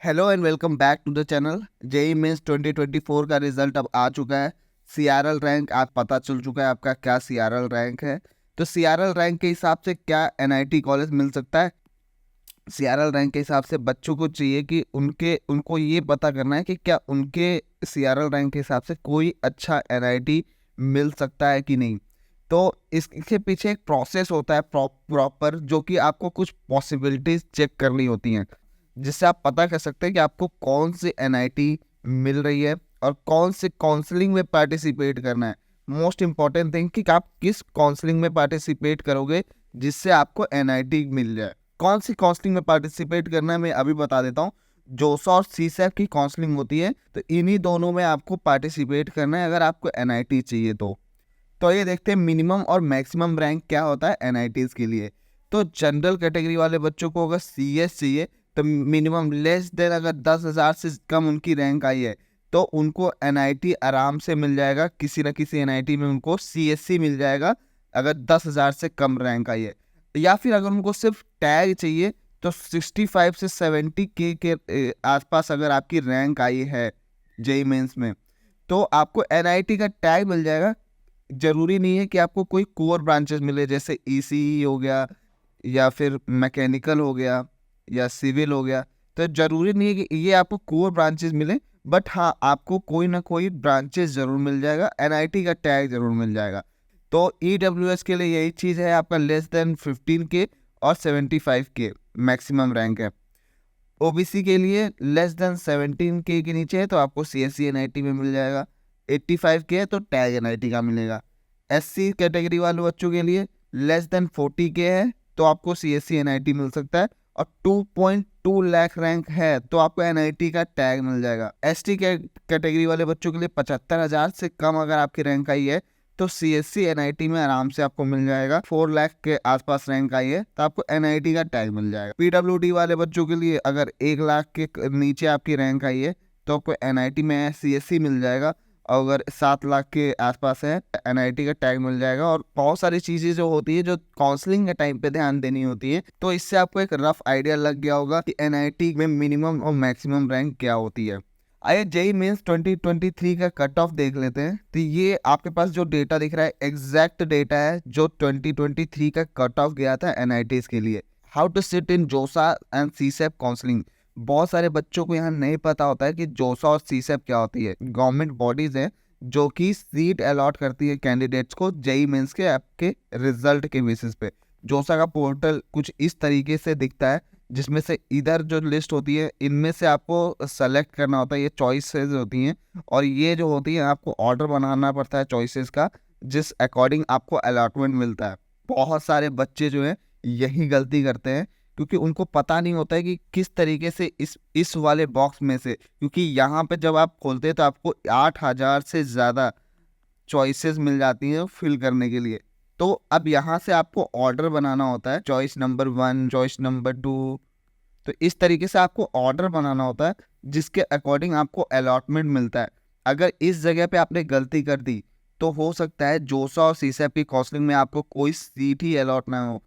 Hello and welcome back to the channel. JEE Mains 2024 का result अब आ चुका है। सीआरएल रैंक आप पता चल चुका है आपका क्या सीआरएल रैंक है। तो सीआरएल रैंक के हिसाब से क्या एनआईटी कॉलेज मिल सकता है। सीआरएल रैंक के हिसाब से बच्चों को चाहिए कि उनको ये पता करना है कि क्या उनके सीआरएल रैंक के हिसाब से कोई अच्छा एनआईटी मिल सकता है कि नहीं। तो इसके पीछे एक प्रोसेस होता है प्रॉपर, जो कि आपको कुछ पॉसिबिलिटीज चेक करनी होती हैं, जिससे आप पता कर सकते हैं कि आपको कौन सी एनआईटी मिल रही है और कौन से काउंसलिंग में पार्टिसिपेट करना है। मोस्ट इंपॉर्टेंट थिंग कि आप किस काउंसलिंग में पार्टिसिपेट करोगे जिससे आपको एनआईटी मिल जाए। कौन सी काउंसलिंग में पार्टिसिपेट करना है मैं अभी बता देता हूँ। जोसा और सीसैप की काउंसलिंग होती है, तो इन्हीं दोनों में आपको पार्टिसिपेट करना है अगर आपको एनआईटी चाहिए तो ये देखते हैं मिनिमम और मैक्सिमम रैंक क्या होता है एनआईटीज के लिए। तो जनरल कैटेगरी वाले बच्चों को अगर सीएस चाहिए तो मिनिमम लेस देन अगर 10,000 से कम उनकी रैंक आई है तो उनको एनआईटी आराम से मिल जाएगा। किसी न किसी एनआईटी में उनको सीएससी मिल जाएगा अगर 10,000 से कम रैंक आई है। या फिर अगर उनको सिर्फ टैग चाहिए तो 65 से 70 के आसपास अगर आपकी रैंक आई है जेई मेंस में तो आपको एनआईटी का टैग मिल जाएगा। जरूरी नहीं है कि आपको कोई कोर ब्रांचेस मिले, जैसे ईसीई हो गया या फिर मैकेनिकल हो गया या सिविल हो गया। तो जरूरी नहीं है कि ये आपको कोर ब्रांचेस मिले, बट हाँ आपको कोई ना कोई ब्रांचेस जरूर मिल जाएगा, एनआईटी का टैग जरूर मिल जाएगा। तो ईडब्ल्यूएस के लिए यही चीज़ है, आपका लेस देन 15 के और 75 के मैक्सिमम रैंक है। ओबीसी के लिए लेस देन 17 के नीचे है तो आपको सीएससी एनआईटी में मिल जाएगा। 85 के है तो टैग एनआईटी का मिलेगा। एससी कैटेगरी वाले बच्चों के लिए लेस देन 40 के है तो आपको सीएससी एनआईटी मिल सकता है, और 2.2 लाख रैंक है तो आपको एनआईटी का टैग मिल जाएगा। एसटी कैटेगरी वाले बच्चों के लिए 75,000 से कम अगर आपकी रैंक आई है तो सीएससी एनआईटी में आराम से आपको मिल जाएगा। 4 लाख के आसपास रैंक आई है तो आपको एनआईटी का टैग मिल जाएगा। पीडब्ल्यूडी वाले बच्चों के लिए अगर 1 लाख के नीचे आपकी रैंक आई है तो आपको एनआईटी में सीएससी मिल जाएगा, और अगर 7 लाख के आसपास है एनआईटी का टैग मिल जाएगा। और बहुत सारी चीज़ें जो होती है जो काउंसलिंग के टाइम पे ध्यान देनी होती है, तो इससे आपको एक रफ आइडिया लग गया होगा कि एनआईटी में मिनिमम और मैक्सिमम रैंक क्या होती है। आइए जेई मेंस 2023 का कट ऑफ देख लेते हैं। तो ये आपके पास जो डेटा दिख रहा है एग्जैक्ट डेटा है जो 2023 का कट ऑफ गया था एनआईटीज के लिए। हाउ टू सिट इन जोसा एंड सीसैप काउंसलिंग। बहुत सारे बच्चों को यहाँ नहीं पता होता है कि जोसा और सीसैप क्या होती है। गवर्नमेंट बॉडीज हैं जो कि सीट अलॉट करती है कैंडिडेट्स को जेई मेंस के आपके रिजल्ट के बेसिस पे। जोसा का पोर्टल कुछ इस तरीके से दिखता है, जिसमें से इधर जो लिस्ट होती है इनमें से आपको सेलेक्ट करना होता है, ये चॉइसेस होती हैं, और ये जो होती है आपको ऑर्डर बनाना पड़ता है चॉइसेस का, जिस अकॉर्डिंग आपको अलॉटमेंट मिलता है। बहुत सारे बच्चे जो हैं यही गलती करते हैं क्योंकि उनको पता नहीं होता है कि किस तरीके से इस वाले बॉक्स में से, क्योंकि यहाँ पे जब आप खोलते हैं तो आपको 8,000 से ज़्यादा चॉइसेस मिल जाती हैं फिल करने के लिए। तो अब यहाँ से आपको ऑर्डर बनाना होता है, चॉइस नंबर 1, चॉइस नंबर 2। तो इस तरीके से आपको ऑर्डर बनाना होता है जिसके अकॉर्डिंग आपको अलॉटमेंट मिलता है। अगर इस जगह पे आपने गलती कर दी तो हो सकता है जोसा और सीसैप की काउंसलिंग में आपको कोई सीट ही अलॉट ना हो।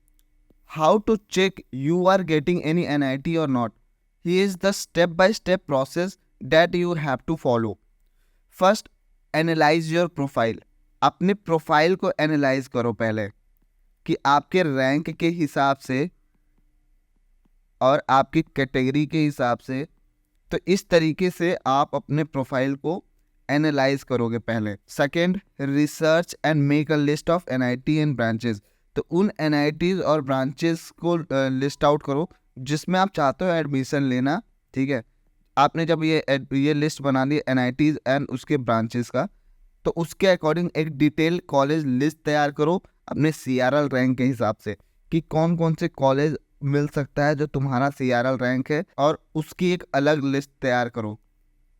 How to check you are getting any NIT or not. Here is the step by step process that you have to follow. First, analyse your profile. अपने प्रोफाइल को एनालाइज करो पहले कि आपके रैंक के हिसाब से और आपकी कैटेगरी के हिसाब से। तो इस तरीके से आप अपने प्रोफाइल को एनालाइज करोगे पहले। Second, research and make a list of NIT and branches. तो उन एनआईटीज और ब्रांचेस को लिस्ट आउट करो जिसमें आप चाहते हो एडमिशन लेना। ठीक है, आपने जब ये लिस्ट बना ली एनआईटीज एंड उसके ब्रांचेस का, तो उसके अकॉर्डिंग एक डिटेल कॉलेज लिस्ट तैयार करो अपने सीआरएल रैंक के हिसाब से कि कौन कौन से कॉलेज मिल सकता है जो तुम्हारा सीआरएल रैंक है, और उसकी एक अलग लिस्ट तैयार करो।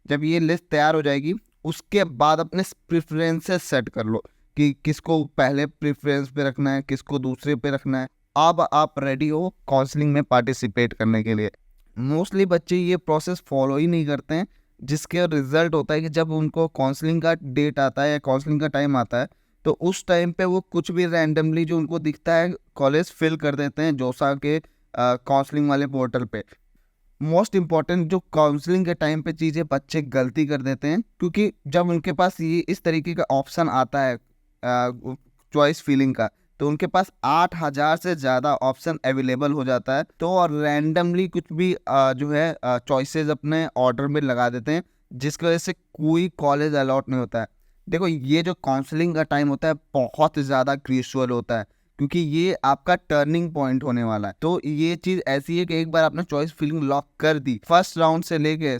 जब ये लिस्ट तैयार हो जाएगी उसके बाद अपने प्रेफरेंसेस सेट कर लो कि किसको पहले प्रेफरेंस पे रखना है, किसको दूसरे पे रखना है। अब आप रेडी हो काउंसलिंग में पार्टिसिपेट करने के लिए। मोस्टली बच्चे ये प्रोसेस फॉलो ही नहीं करते हैं, जिसके रिजल्ट होता है कि जब उनको काउंसलिंग का डेट आता है या काउंसलिंग का टाइम आता है तो उस टाइम पे वो कुछ भी रैंडमली जो उनको दिखता है कॉलेज फिल कर देते हैं जोसा के काउंसलिंग वाले पोर्टल पे। मोस्ट इम्पॉर्टेंट जो काउंसलिंग के टाइम पे चीज़ें बच्चे गलती कर देते हैं, क्योंकि जब उनके पास ये इस तरीके का ऑप्शन आता है चॉइस फिलिंग का, तो उनके पास 8,000 से ज़्यादा ऑप्शन अवेलेबल हो जाता है, तो और रैंडमली कुछ भी जो है चॉइसेस अपने ऑर्डर में लगा देते हैं, जिसकी वजह से कोई कॉलेज अलॉट नहीं होता है। देखो, ये जो काउंसलिंग का टाइम होता है बहुत ज़्यादा क्रूशियल होता है, क्योंकि ये आपका टर्निंग पॉइंट होने वाला है। तो ये चीज़ ऐसी है कि एक बार आपने चॉइस फिलिंग लॉक कर दी, फर्स्ट राउंड से लेके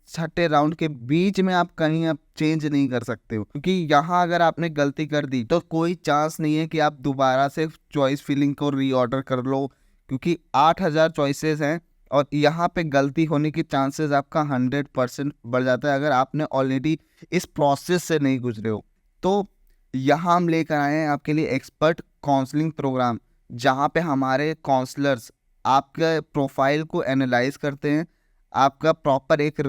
छठे राउंड के बीच में आप कहीं अब चेंज नहीं कर सकते हो, क्योंकि यहाँ अगर आपने गलती कर दी तो कोई चांस नहीं है कि आप दोबारा से चॉइस फिलिंग को रीऑर्डर कर लो, क्योंकि 8,000 चॉइसेस हैं और यहाँ पे गलती होने की चांसेस आपका 100% बढ़ जाता है अगर आपने ऑलरेडी इस प्रोसेस से नहीं गुजरे हो। तो यहाँ हम लेकर आए हैं आपके लिए एक्सपर्ट काउंसलिंग प्रोग्राम, जहाँ पे हमारे काउंसलर्स आपके प्रोफाइल को एनालाइज करते हैं, आपका प्रॉपर एक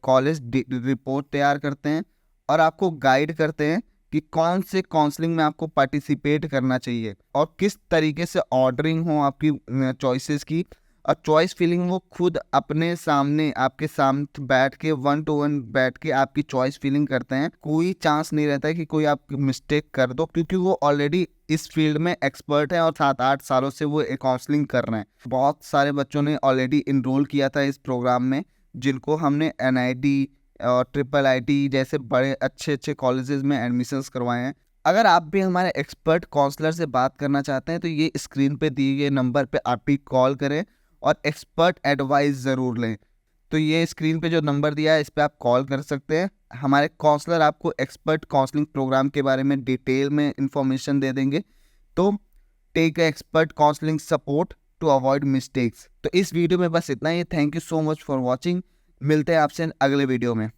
कॉलेज रिपोर्ट तैयार करते हैं और आपको गाइड करते हैं कि कौन से काउंसलिंग में आपको पार्टिसिपेट करना चाहिए और किस तरीके से ऑर्डरिंग हो आपकी चॉइसेस की। और चॉइस फिलिंग वो खुद अपने सामने आपके सामने बैठ के 1-to-1 बैठ के आपकी चॉइस फिलिंग करते हैं। कोई चांस नहीं रहता है कि कोई आप मिस्टेक कर दो, क्योंकि वो ऑलरेडी इस फील्ड में एक्सपर्ट है और 7-8 सालों से वो काउंसलिंग कर रहे हैं। बहुत सारे बच्चों ने ऑलरेडी इनरोल किया था इस प्रोग्राम में, जिनको हमने NIT और IIIT जैसे बड़े अच्छे कॉलेजेस में एडमिशन्स करवाए हैं। अगर आप भी हमारे एक्सपर्ट काउंसलर से बात करना चाहते हैं तो ये स्क्रीन पे दिए गए नंबर पे आप भी कॉल करें और एक्सपर्ट एडवाइस ज़रूर लें। तो ये स्क्रीन पे जो नंबर दिया है इस पे आप कॉल कर सकते हैं। हमारे काउंसलर आपको एक्सपर्ट काउंसलिंग प्रोग्राम के बारे में डिटेल में इंफॉर्मेशन दे देंगे। तो take expert counselling support to avoid mistakes. तो इस वीडियो में बस इतना ही। Thank you so much for watching. मिलते हैं आपसे अगले वीडियो में।